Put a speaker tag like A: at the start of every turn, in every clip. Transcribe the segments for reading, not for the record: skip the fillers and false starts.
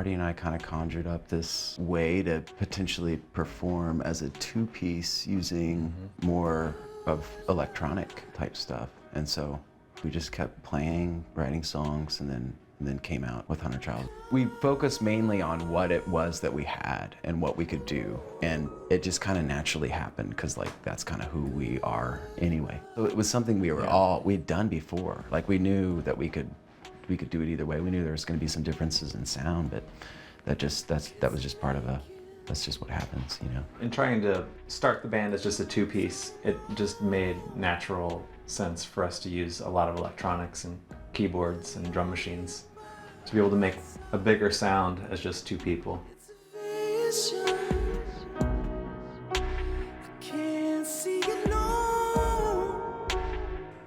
A: Marty and I kind of conjured up this way to potentially perform as a two-piece using more of electronic type stuff. And so we just kept playing, writing songs, and then came out with Hunterchild. We focused mainly on what it was that we had and what we could do. And it just kind of naturally happened because like that's kind of who we are anyway. So it was something we'd done before. Like we knew that we could do it either way. We knew there was going to be some differences in sound, but that was just part of that's just what happens, you know.
B: In trying to start the band as just a two-piece, it just made natural sense for us to use a lot of electronics and keyboards and drum machines to be able to make a bigger sound as just two people.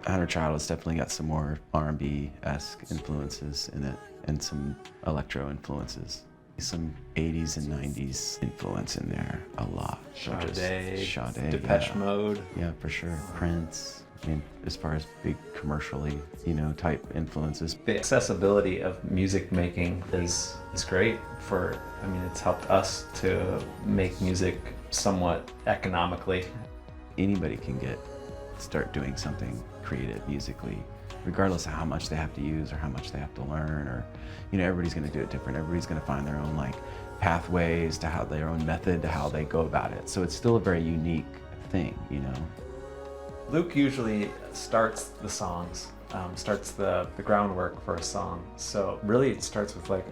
A: Hunterchild has definitely got some more R&B-esque influences in it and some electro influences. Some 80s and 90s influence in there, a lot.
B: Sade, Depeche Mode.
A: Yeah, for sure. Prince. I mean, as far as big commercially, you know, type influences.
B: The accessibility of music making is great it's helped us to make music somewhat economically.
A: Anybody can start doing something creative musically, regardless of how much they have to use or how much they have to learn, or, you know, everybody's gonna do it different. Everybody's gonna find their own like pathways to their own method to how they go about it. So it's still a very unique thing, you know.
B: Luke usually starts the songs, starts the groundwork for a song. So really it starts with like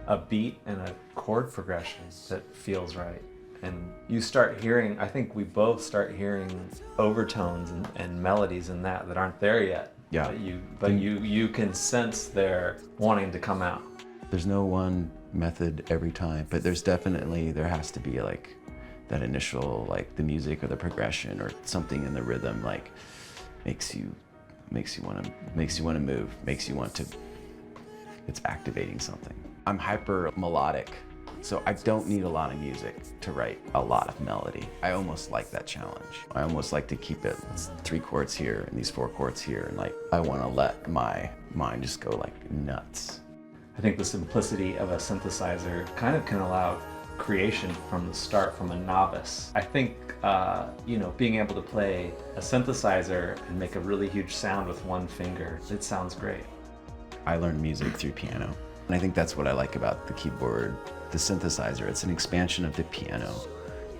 B: a beat and a chord progression that feels right. And you start hearing, I think we both start hearing overtones and melodies in that aren't there yet.
A: Yeah.
B: But you can sense they're wanting to come out.
A: There's no one method every time, but there has to be like that initial, like the music or the progression or something in the rhythm, like makes you want to move, it's activating something. I'm hyper melodic, so I don't need a lot of music to write a lot of melody. I almost like that challenge. I almost like to keep it 3 chords here and these 4 chords here, and like I want to let my mind just go like nuts.
B: I think the simplicity of a synthesizer kind of can allow creation from the start from a novice. I think being able to play a synthesizer and make a really huge sound with one finger, it sounds great.
A: I learned music through piano, and I think that's what I like about the keyboard, the synthesizer. It's an expansion of the piano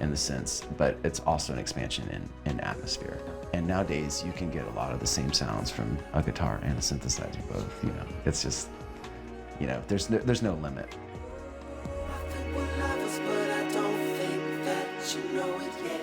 A: in the sense, but it's also an expansion in atmosphere. And nowadays you can get a lot of the same sounds from a guitar and a synthesizer both, you know. It's just, you know, there's no limit.
C: We're lovers, but I don't think that you know it yet.